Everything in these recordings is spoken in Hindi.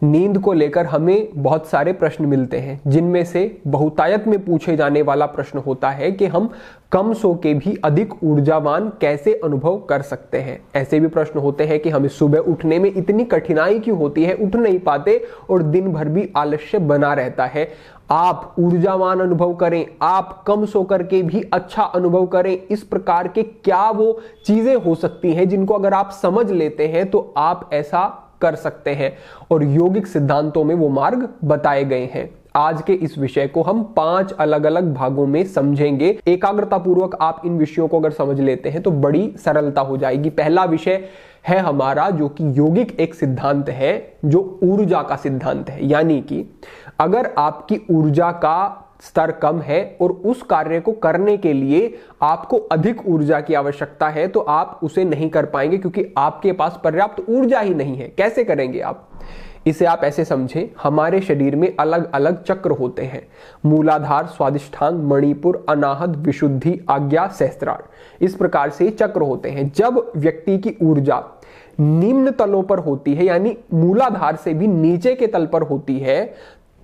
नींद को लेकर हमें बहुत सारे प्रश्न मिलते हैं, जिनमें से बहुतायत में पूछे जाने वाला प्रश्न होता है कि हम कम सो के भी अधिक ऊर्जावान कैसे अनुभव कर सकते हैं। ऐसे भी प्रश्न होते हैं कि हमें सुबह उठने में इतनी कठिनाई क्यों होती है, उठ नहीं पाते और दिन भर भी आलस्य बना रहता है। आप ऊर्जावान अनुभव करें, आप कम सो करके भी अच्छा अनुभव करें, इस प्रकार के क्या वो चीजें हो सकती हैं जिनको अगर आप समझ लेते हैं तो आप ऐसा कर सकते हैं, और योगिक सिद्धांतों में वो मार्ग बताए गए हैं। आज के इस विषय को हम 5 अलग अलग भागों में समझेंगे। एकाग्रता पूर्वक आप इन विषयों को अगर समझ लेते हैं तो बड़ी सरलता हो जाएगी। पहला विषय है हमारा, जो कि योगिक एक सिद्धांत है, जो ऊर्जा का सिद्धांत है। यानी कि अगर आपकी ऊर्जा का स्तर कम है और उस कार्य को करने के लिए आपको अधिक ऊर्जा की आवश्यकता है तो आप उसे नहीं कर पाएंगे, क्योंकि आपके पास पर्याप्त ऊर्जा ही नहीं है। कैसे करेंगे आप? इसे आप ऐसे समझें, हमारे शरीर में अलग अलग चक्र होते हैं। मूलाधार, स्वादिष्ठान, मणिपुर, अनाहत, विशुद्धि, आज्ञा, सहस्त्रार। इस प्रकार से चक्र होते हैं। जब व्यक्ति की ऊर्जा निम्न तलों पर होती है, यानी मूलाधार से भी नीचे के तल पर होती है,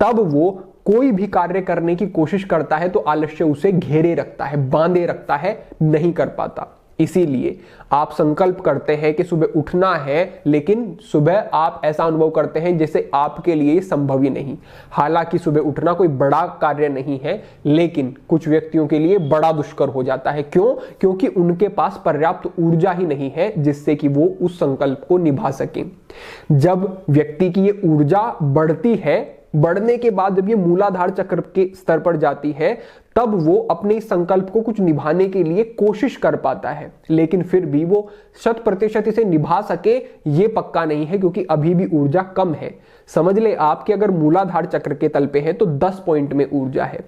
तब वो कोई भी कार्य करने की कोशिश करता है तो आलस्य उसे घेरे रखता है, बांधे रखता है, नहीं कर पाता। इसीलिए आप संकल्प करते हैं कि सुबह उठना है, लेकिन सुबह आप ऐसा अनुभव करते हैं जैसे आपके लिए संभव ही नहीं। हालांकि सुबह उठना कोई बड़ा कार्य नहीं है, लेकिन कुछ व्यक्तियों के लिए बड़ा दुष्कर हो जाता है। क्यों? क्योंकि उनके पास पर्याप्त ऊर्जा ही नहीं है जिससे कि वो उस संकल्प को निभा सकें। जब व्यक्ति की ये ऊर्जा बढ़ती है, बढ़ने के बाद जब ये मूलाधार चक्र के स्तर पर जाती है, तब वो अपने संकल्प को कुछ निभाने के लिए कोशिश कर पाता है, लेकिन फिर भी वो 100% इसे निभा सके ये पक्का नहीं है, क्योंकि अभी भी ऊर्जा कम है। समझ ले आप कि अगर मूलाधार चक्र के तल पे है तो 10 पॉइंट में ऊर्जा है।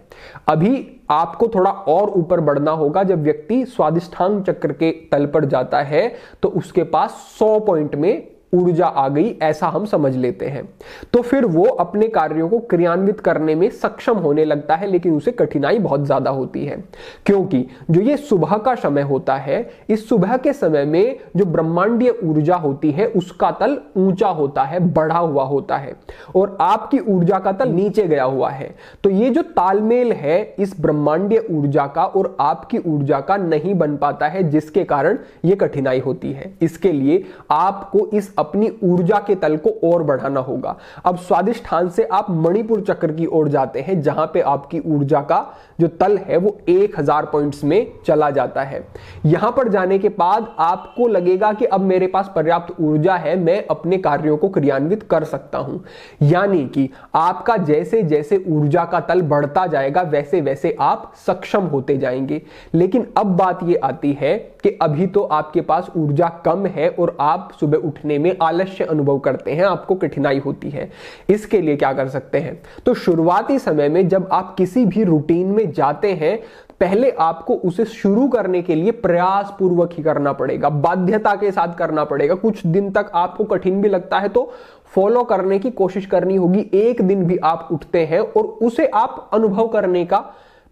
अभी आपको थोड़ा और ऊपर बढ़ना होगा। जब व्यक्ति स्वादिष्ठान चक्र के तल पर जाता है तो उसके पास 100 पॉइंट में ऊर्जा आ गई, ऐसा हम समझ लेते हैं। तो फिर वो अपने कार्यों को क्रियान्वित करने में सक्षम होने लगता है, लेकिन उसे कठिनाई बहुत ज्यादा होती है। क्योंकि जो ये सुबह का समय होता है, इस सुबह के समय में जो ब्रह्मांडीय ऊर्जा होती है उसका तल ऊंचा होता है, बढ़ा हुआ होता है, और आपकी ऊर्जा का तल नीचे गया हुआ है। तो ये जो तालमेल है इस ब्रह्मांडीय ऊर्जा का और आपकी ऊर्जा का नहीं बन पाता है, जिसके कारण ये कठिनाई होती है। इसके लिए आपको इस अपनी ऊर्जा के तल को और बढ़ाना होगा। अब स्वादिष्ठान से आप मणिपुर चक्र की ओर जाते हैं, जहां पे आपकी ऊर्जा का जो तल है वो 1000 पॉइंट्स में चला जाता है। यहां पर जाने के बाद आपको लगेगा कि अब मेरे पास पर्याप्त ऊर्जा है, मैं अपने कार्यों को क्रियान्वित कर सकता हूं। यानी कि आपका जैसे जैसे ऊर्जा का तल बढ़ता जाएगा वैसे वैसे आप सक्षम होते जाएंगे। लेकिन अब बात यह आती है कि अभी तो आपके पास ऊर्जा कम है और आप सुबह उठने में आलस्य अनुभव करते हैं, आपको कठिनाई होती है। इसके लिए क्या कर सकते हैं? तो शुरुआती समय में जब आप किसी भी रूटीन में जाते हैं, पहले आपको उसे शुरू करने के लिए प्रयास पूर्वक ही करना पड़ेगा, बाध्यता के साथ करना पड़ेगा। कुछ दिन तक आपको कठिन भी लगता है तो फॉलो करने की कोशिश करनी होगी। एक दिन भी आप उठते हैं और उसे आप अनुभव करने का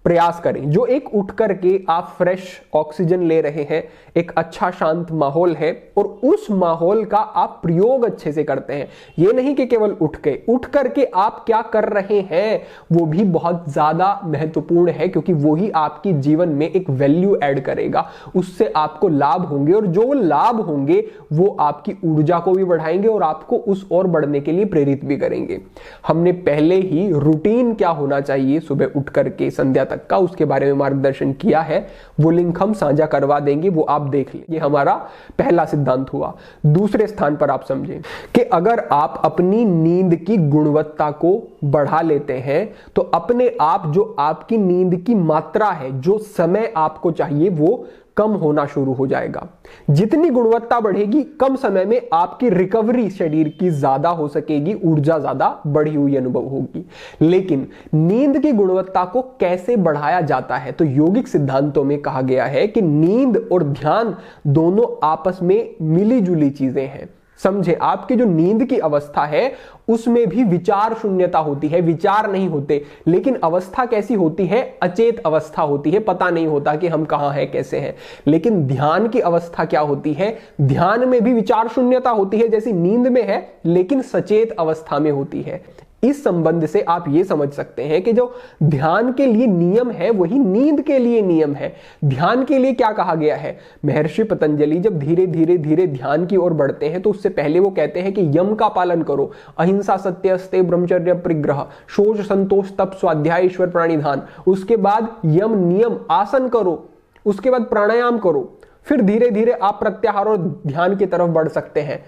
प्रयास करें। जो एक उठ करके आप फ्रेश ऑक्सीजन ले रहे हैं, एक अच्छा शांत माहौल है और उस माहौल का आप प्रयोग अच्छे से करते हैं। ये नहीं कि केवल उठ करके आप क्या कर रहे हैं वो भी बहुत ज्यादा महत्वपूर्ण है, क्योंकि वो ही आपकी जीवन में एक वैल्यू ऐड करेगा। उससे आपको लाभ होंगे और जो लाभ होंगे वो आपकी ऊर्जा को भी बढ़ाएंगे और आपको उस और बढ़ने के लिए प्रेरित भी करेंगे। हमने पहले ही रूटीन क्या होना चाहिए सुबह उठ करके संध्या तक का, उसके बारे में मार्गदर्शन किया है। वो लिंक हम साझा करवा देंगे, वो आप देख लें। ये हमारा पहला सिद्धांत हुआ। दूसरे स्थान पर आप समझें कि अगर आप अपनी नींद की गुणवत्ता को बढ़ा लेते हैं तो अपने आप जो आपकी नींद की मात्रा है, जो समय आपको चाहिए, वो कम होना शुरू हो जाएगा। जितनी गुणवत्ता बढ़ेगी, कम समय में आपकी रिकवरी शरीर की ज्यादा हो सकेगी, ऊर्जा ज्यादा बढ़ी हुई अनुभव होगी। लेकिन नींद की गुणवत्ता को कैसे बढ़ाया जाता है? तो योगिक सिद्धांतों में कहा गया है कि नींद और ध्यान दोनों आपस में मिली जुली चीजें हैं। समझे, आपकी जो नींद की अवस्था है उसमें भी विचार शून्यता होती है, विचार नहीं होते। लेकिन अवस्था कैसी होती है, अचेत अवस्था होती है, पता नहीं होता कि हम कहां हैं कैसे हैं। लेकिन ध्यान की अवस्था क्या होती है, ध्यान में भी विचार शून्यता होती है जैसी नींद में है, लेकिन सचेत अवस्था में होती है। इस संबंध से आप ये समझ सकते हैं कि जो ध्यान के लिए नियम है वही नींद के लिए नियम है। ध्यान के लिए क्या कहा गया है, महर्षि पतंजलि जब धीरे धीरे धीरे ध्यान की ओर बढ़ते हैं तो उससे पहले वो कहते हैं कि यम का पालन करो, अहिंसा सत्य अस्ते ब्रह्मचर्य परिग्रह शोच संतोष तप स्वाध्याय ईश्वर प्राणिधान। उसके बाद यम नियम आसन करो, उसके बाद प्राणायाम करो, फिर धीरे धीरे आप प्रत्याहार और ध्यान की तरफ बढ़ सकते हैं।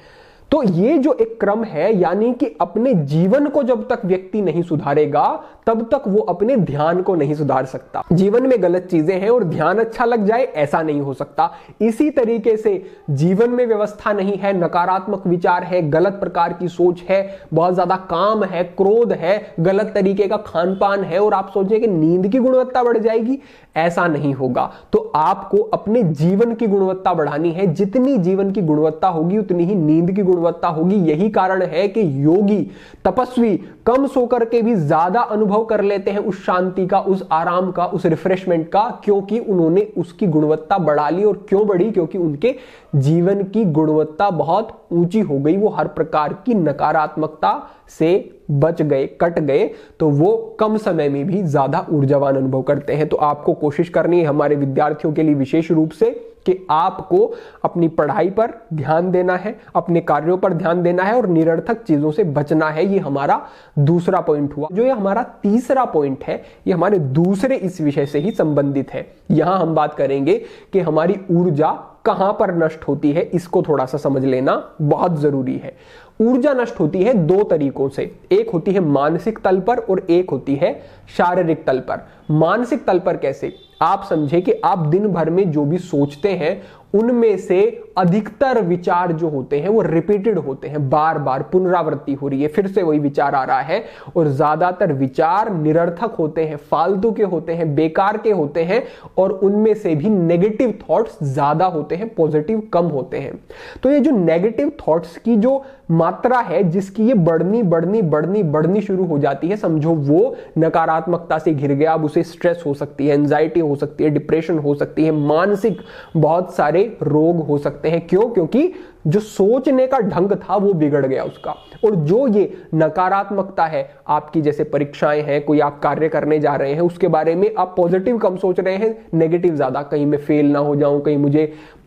तो ये जो एक क्रम है, यानी कि अपने जीवन को जब तक व्यक्ति नहीं सुधारेगा तब तक वो अपने ध्यान को नहीं सुधार सकता। जीवन में गलत चीजें हैं और ध्यान अच्छा लग जाए, ऐसा नहीं हो सकता। इसी तरीके से जीवन में व्यवस्था नहीं है, नकारात्मक विचार है, गलत प्रकार की सोच है, बहुत ज्यादा काम है, क्रोध है, गलत तरीके का खान पान है और आप सोचें कि नींद की गुणवत्ता बढ़ जाएगी, ऐसा नहीं होगा। तो आपको अपने जीवन की गुणवत्ता बढ़ानी है। जितनी जीवन की गुणवत्ता होगी उतनी ही नींद की गुणवत्ता होगी। यही कारण है कि योगी तपस्वी कम सोकर के भी ज्यादा अनुभव कर लेते हैं उस शांति का, उस आराम का, उस रिफ्रेशमेंट का, क्योंकि उन्होंने उसकी गुणवत्ता बढ़ा ली। और क्यों बढ़ी, क्योंकि उनके जीवन की गुणवत्ता बहुत ऊंची हो गई। वो हर प्रकार की नकारात्मकता से बच गए, कट गए, तो वो कम समय में भी ज्यादा ऊर्जावान अनुभव करते हैं। तो आपको कोशिश करनी है, हमारे विद्यार्थियों के लिए विशेष रूप से, कि आपको अपनी पढ़ाई पर ध्यान देना है, अपने कार्यों पर ध्यान देना है और निरर्थक चीजों से बचना है। ये हमारा दूसरा पॉइंट हुआ। जो ये हमारा तीसरा पॉइंट है, ये हमारे दूसरे इस विषय से ही संबंधित है। यहां हम बात करेंगे कि हमारी ऊर्जा कहां पर नष्ट होती है, इसको थोड़ा सा समझ लेना बहुत जरूरी है। ऊर्जा नष्ट होती है दो तरीकों से, एक होती है मानसिक तल पर और एक होती है शारीरिक तल पर। मानसिक तल पर कैसे, आप समझे कि आप दिन भर में जो भी सोचते हैं उनमें से अधिकतर विचार जो होते हैं वो रिपीटेड होते हैं, बार बार पुनरावृत्ति हो रही है, फिर से वही विचार आ रहा है। और ज्यादातर विचार निरर्थक होते हैं, फालतू के होते हैं, बेकार के होते हैं और उनमें से भी नेगेटिव थॉट्स ज्यादा होते हैं, पॉजिटिव कम होते हैं। तो ये जो नेगेटिव थॉट्स की जो मात्रा है, जिसकी ये बढ़नी बढ़नी बढ़नी बढ़नी शुरू हो जाती है, समझो वो नकारात्मकता से घिर गया। अब उसे स्ट्रेस हो सकती है, एंजाइटी हो सकती है, डिप्रेशन हो सकती है, मानसिक बहुत सारे रोग हो सकते हैं। क्यों? क्योंकि जो सोचने का ढंग था वो बिगड़ गया उसका। और जो ये नकारात्मकता है, आपकी जैसे परीक्षाएं हैं, कोई आप कार्य करने जा रहे हैं, उसके बारे में आप पॉजिटिव कम सोच रहे हैं, नेगेटिव ज्यादा, कहीं मैं फेल ना हो जाऊं, कहीं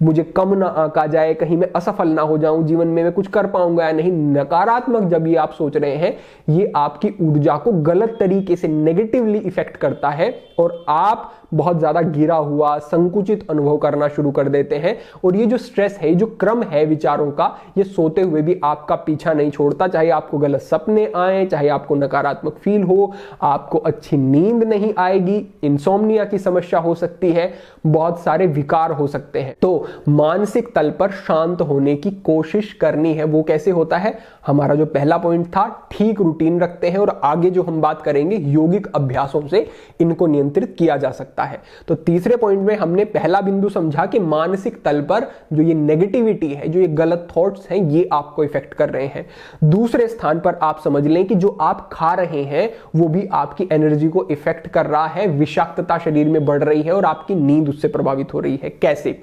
मुझे कम ना आंका जाए, कहीं मैं असफल ना हो जाऊं, जीवन में मैं कुछ कर पाऊंगा या नहीं। नकारात्मक जब ये आप सोच रहे हैं, ये आपकी ऊर्जा को गलत तरीके से नेगेटिवली इफेक्ट करता है और आप बहुत ज्यादा गिरा हुआ, संकुचित अनुभव करना शुरू कर देते हैं। और ये जो स्ट्रेस है, जो क्रम है विचारों का, ये सोते हुए भी आपका पीछा नहीं छोड़ता। चाहे आपको गलत सपने आए, चाहे आपको नकारात्मक फील हो, आपको अच्छी नींद नहीं आएगी, इंसोम्निया की समस्या हो सकती है, बहुत सारे विकार हो सकते हैं। तो मानसिक तल पर शांत होने की कोशिश करनी है। वो कैसे होता है? हमारा जो पहला पॉइंट था, ठीक रूटीन रखते हैं और आगे जो हम बात करेंगे योगिक अभ्यासों से इनको नियंत्रित किया जा सकता है। तो तीसरे पॉइंट में हमने पहला बिंदु समझा कि मानसिक तल पर जो ये नेगेटिविटी है, जो ये गलत थॉट्स हैं, ये आपको इफेक्ट कर रहे हैं। दूसरे स्थान पर आप समझ लें कि जो आप खा रहे हैं वो भी आपकी एनर्जी को इफेक्ट कर रहा है, विषाक्तता शरीर में बढ़ रही है और आपकी नींद उससे प्रभावित हो रही है। कैसे?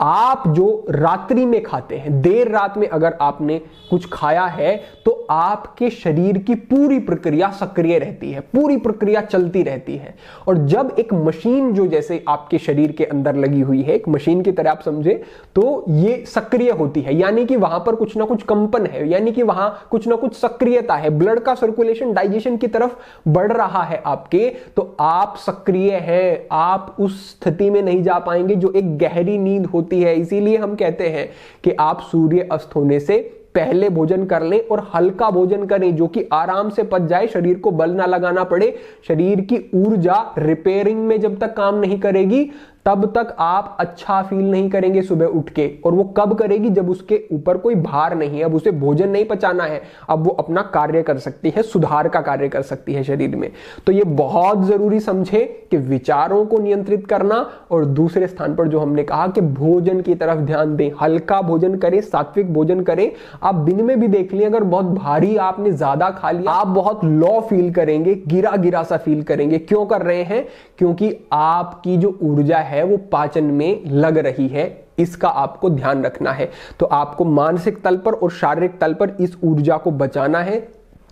आप जो रात्रि में खाते हैं, देर रात में अगर आपने कुछ खाया है, तो आपके शरीर की पूरी प्रक्रिया सक्रिय रहती है, पूरी प्रक्रिया चलती रहती है। और जब एक मशीन जो जैसे आपके शरीर के अंदर लगी हुई है, एक मशीन की तरह आप समझे, तो ये सक्रिय होती है, यानी कि वहां पर कुछ ना कुछ कंपन है, यानी कि वहां कुछ ना कुछ सक्रियता है, ब्लड का सर्कुलेशन डाइजेशन की तरफ बढ़ रहा है आपके, तो आप सक्रिय हैं। आप उस स्थिति में नहीं जा पाएंगे जो एक गहरी नींद होती है। इसीलिए हम कहते हैं कि आप सूर्य अस्त होने से पहले भोजन कर लें और हल्का भोजन करें, जो कि आराम से पच जाए, शरीर को बल ना लगाना पड़े। शरीर की ऊर्जा रिपेयरिंग में जब तक काम नहीं करेगी, तब तक आप अच्छा फील नहीं करेंगे सुबह उठ के। और वो कब करेगी? जब उसके ऊपर कोई भार नहीं है, अब उसे भोजन नहीं पचाना है, अब वो अपना कार्य कर सकती है, सुधार का कार्य कर सकती है शरीर में। तो ये बहुत जरूरी समझे कि विचारों को नियंत्रित करना, और दूसरे स्थान पर जो हमने कहा कि भोजन की तरफ ध्यान दें, हल्का भोजन करें, सात्विक भोजन करें। आप दिन में भी देख लें, अगर बहुत भारी आपने ज्यादा खा लिया, आप बहुत लो फील करेंगे, गिरा गिरा सा फील करेंगे। क्यों कर रहे हैं? क्योंकि आपकी जो ऊर्जा है वो पाचन में लग रही है, इसका आपको ध्यान रखना है। तो आपको मानसिक तल पर और शारीरिक तल पर इस ऊर्जा को बचाना है,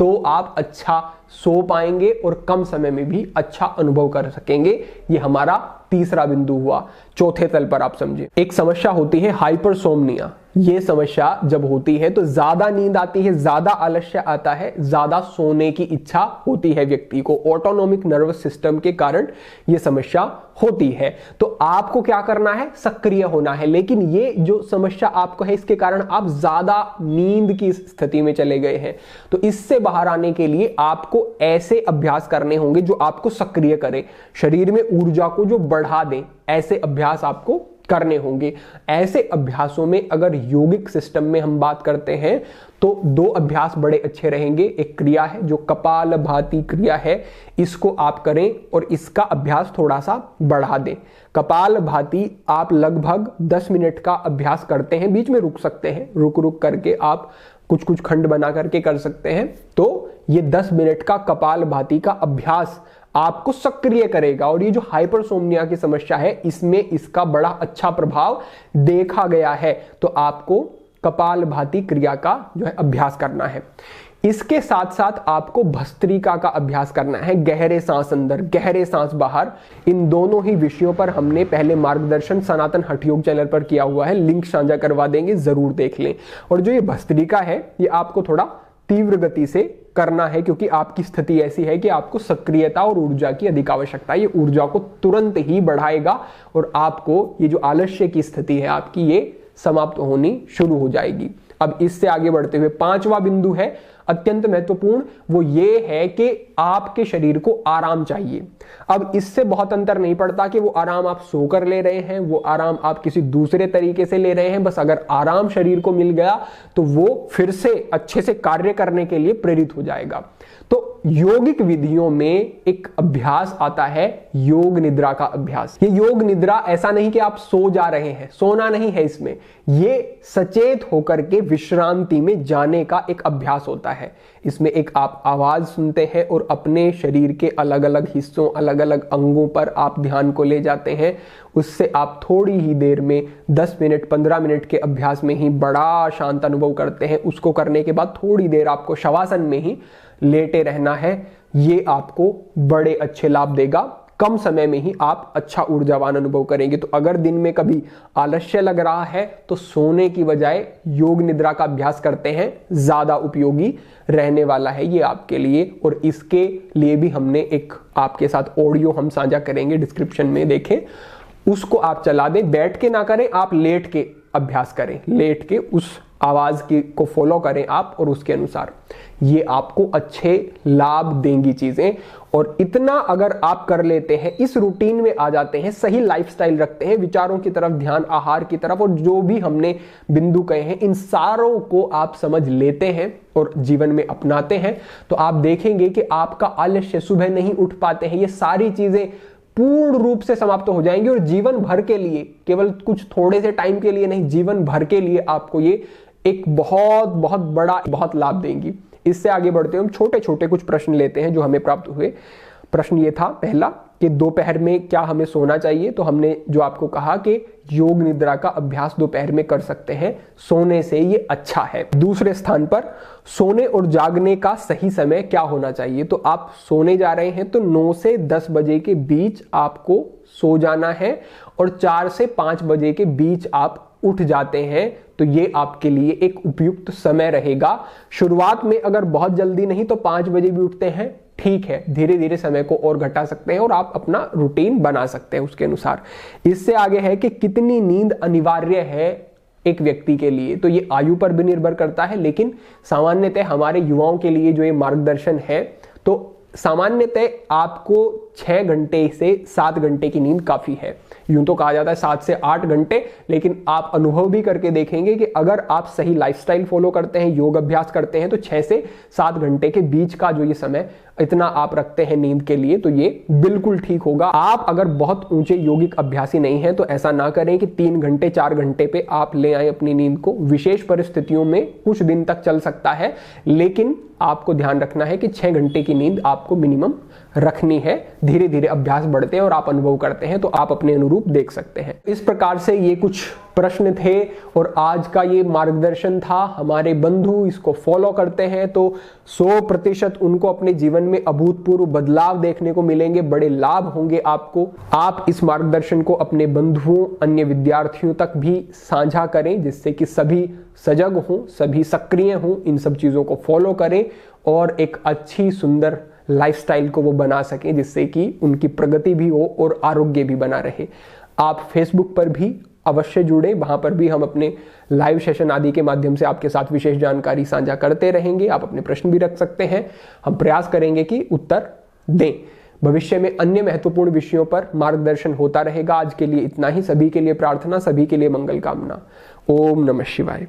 तो आप अच्छा सो पाएंगे और कम समय में भी अच्छा अनुभव कर सकेंगे। ये हमारा तीसरा बिंदु हुआ। चौथे तल पर आप समझे, एक समस्या होती है हाइपरसोमनिया। ये समस्या जब होती है तो ज्यादा नींद आती है, ज्यादा आलस्य आता है, ज्यादा सोने की इच्छा होती है व्यक्ति को। ऑटोनोमिक नर्वस सिस्टम के कारण ये समस्या होती है। तो आपको क्या करना है? सक्रिय होना है। लेकिन ये जो समस्या आपको है, इसके कारण आप ज्यादा नींद की स्थिति में चले गए हैं। तो इससे बाहर आने के लिए आपको ऐसे अभ्यास करने होंगे जो आपको सक्रिय करें, शरीर में ऊर्जा को जो बढ़ा दें। ऐसे अभ्यास आपको करने होंगे। ऐसे अभ्यासों में अगर योगिक सिस्टम में हम बात करते हैं तो दो अभ्यास बड़े अच्छे रहेंगे। एक क्रिया है जो कपालभाति क्रिया है, इसको आप करें और इसका अभ्यास थोड़ा सा बढ़ा दें। कपालभाति आप लगभग 10 मिनट का अभ्यास करते हैं, बीच में रुक सकते हैं, रुक रुक करके आप कुछ कुछ खंड बना करके कर सकते हैं। तो ये 10 मिनट का कपालभाति का अभ्यास आपको सक्रिय करेगा। और ये जो हाइपरसोमनिया की समस्या है, इसमें इसका बड़ा अच्छा प्रभाव देखा गया है। तो आपको कपालभाति क्रिया का जो है अभ्यास करना है। इसके साथ साथ आपको भस्त्रिका का अभ्यास करना है, गहरे सांस अंदर, गहरे सांस बाहर। इन दोनों ही विषयों पर हमने पहले मार्गदर्शन सनातन हठयोग चैनल पर किया हुआ है, लिंक साझा करवा देंगे, जरूर देख लें। और जो ये भस्त्रिका है, ये आपको थोड़ा तीव्र गति से करना है, क्योंकि आपकी स्थिति ऐसी है कि आपको सक्रियता और ऊर्जा की अधिक आवश्यकता है। ये ऊर्जा को तुरंत ही बढ़ाएगा और आपको ये जो आलस्य की स्थिति है आपकी, ये समाप्त होनी शुरू हो जाएगी। अब इससे आगे बढ़ते हुए पांचवा बिंदु है अत्यंत महत्वपूर्ण, वो ये है कि आपके शरीर को आराम चाहिए। अब इससे बहुत अंतर नहीं पड़ता कि वो आराम आप सोकर ले रहे हैं, वो आराम आप किसी दूसरे तरीके से ले रहे हैं। बस अगर आराम शरीर को मिल गया तो वो फिर से अच्छे से कार्य करने के लिए प्रेरित हो जाएगा। तो योगिक विधियों में एक अभ्यास आता है योग निद्रा का अभ्यास। ये योग निद्रा ऐसा नहीं कि आप सो जा रहे हैं, सोना नहीं है इसमें, ये सचेत होकर के विश्रांति में जाने का एक अभ्यास होता है। इसमें एक आप आवाज सुनते हैं और अपने शरीर के अलग अलग हिस्सों, अलग अलग अंगों पर आप ध्यान को ले जाते हैं। उससे आप थोड़ी ही देर में 10 मिनट 15 मिनट के अभ्यास में ही बड़ा शांत अनुभव करते हैं। उसको करने के बाद थोड़ी देर आपको शवासन में ही लेटे रहना है। ये आपको बड़े अच्छे लाभ देगा, कम समय में ही आप अच्छा ऊर्जावान अनुभव करेंगे। तो अगर दिन में कभी आलस्य लग रहा है तो सोने की बजाय योग निद्रा का अभ्यास करते हैं, ज्यादा उपयोगी रहने वाला है ये आपके लिए। और इसके लिए भी हमने एक आपके साथ ऑडियो हम साझा करेंगे, डिस्क्रिप्शन में देखें, उसको आप चला दें। बैठ के ना करें, आप लेट के अभ्यास करें, लेट के उस आवाज की को फॉलो करें आप, और उसके अनुसार ये आपको अच्छे लाभ देंगी चीजें। और इतना अगर आप कर लेते हैं, इस रूटीन में आ जाते हैं, सही लाइफस्टाइल रखते हैं, विचारों की तरफ ध्यान, आहार की तरफ, और जो भी हमने बिंदु कहे हैं इन सारों को आप समझ लेते हैं और जीवन में अपनाते हैं, तो आप देखेंगे कि आपका आलस्य, सुबह नहीं उठ पाते हैं, ये सारी चीजें पूर्ण रूप से समाप्त हो जाएंगी। और जीवन भर के लिए, केवल कुछ थोड़े से टाइम के लिए नहीं, जीवन भर के लिए आपको ये एक बहुत बहुत बड़ा बहुत लाभ देंगी। इससे आगे बढ़ते हैं, हम छोटे छोटे कुछ प्रश्न लेते हैं जो हमें प्राप्त हुए। प्रश्न ये था पहला कि दोपहर में क्या हमें सोना चाहिए? तो हमने जो आपको कहा कि योग निद्रा का अभ्यास दोपहर में कर सकते हैं, सोने से ये अच्छा है। दूसरे स्थान पर सोने और जागने का सही समय क्या होना चाहिए? तो आप सोने जा रहे हैं तो 9 से 10 बजे के बीच आपको सो जाना है, और 4 से 5 बजे के बीच आप उठ जाते हैं, तो ये आपके लिए एक उपयुक्त समय रहेगा। शुरुआत में अगर बहुत जल्दी नहीं तो 5 बजे भी उठते हैं, ठीक है, धीरे धीरे समय को और घटा सकते हैं और आप अपना रूटीन बना सकते हैं उसके अनुसार। इससे आगे है कि कितनी नींद अनिवार्य है एक व्यक्ति के लिए? तो ये आयु पर भी निर्भर करता है, लेकिन सामान्यतः हमारे युवाओं के लिए जो ये मार्गदर्शन है, तो सामान्यतः आपको 6 घंटे से 7 घंटे की नींद काफी है। यूं तो कहा जाता है 7 से 8 घंटे, लेकिन आप अनुभव भी करके देखेंगे कि अगर आप सही लाइफस्टाइल फॉलो करते हैं, योग अभ्यास करते हैं, तो 6 से 7 घंटे के बीच का जो ये समय इतना आप रखते हैं नींद के लिए, तो ये बिल्कुल ठीक होगा। आप अगर बहुत ऊंचे योगिक अभ्यासी नहीं हैं तो ऐसा ना करें कि 3 घंटे 4 घंटे पे आप ले आए अपनी नींद को। विशेष परिस्थितियों में कुछ दिन तक चल सकता है, लेकिन आपको ध्यान रखना है कि 6 घंटे की नींद आपको मिनिमम रखनी है। धीरे धीरे अभ्यास बढ़ते हैं और आप अनुभव करते हैं तो आप अपने अनुरूप देख सकते हैं। इस प्रकार से ये कुछ प्रश्न थे और आज का ये मार्गदर्शन था। हमारे बंधु इसको फॉलो करते हैं तो 100% उनको अपने जीवन में अभूतपूर्व बदलाव देखने को मिलेंगे, बड़े लाभ होंगे आपको। आप इस मार्गदर्शन को अपने बंधुओं, अन्य विद्यार्थियों तक भी साझा करें, जिससे कि सभी सजग हों, सभी सक्रिय हों, इन सब चीजों को फॉलो करें और एक अच्छी सुंदर लाइफस्टाइल को वो बना सकें, जिससे कि उनकी प्रगति भी हो और आरोग्य भी बना रहे। आप फेसबुक पर भी अवश्य जुड़े, वहां पर भी हम अपने लाइव सेशन आदि के माध्यम से आपके साथ विशेष जानकारी साझा करते रहेंगे। आप अपने प्रश्न भी रख सकते हैं, हम प्रयास करेंगे कि उत्तर दें। भविष्य में अन्य महत्वपूर्ण विषयों पर मार्गदर्शन होता रहेगा। आज के लिए इतना ही। सभी के लिए प्रार्थना, सभी के लिए मंगल कामना। ओम नमः शिवाय।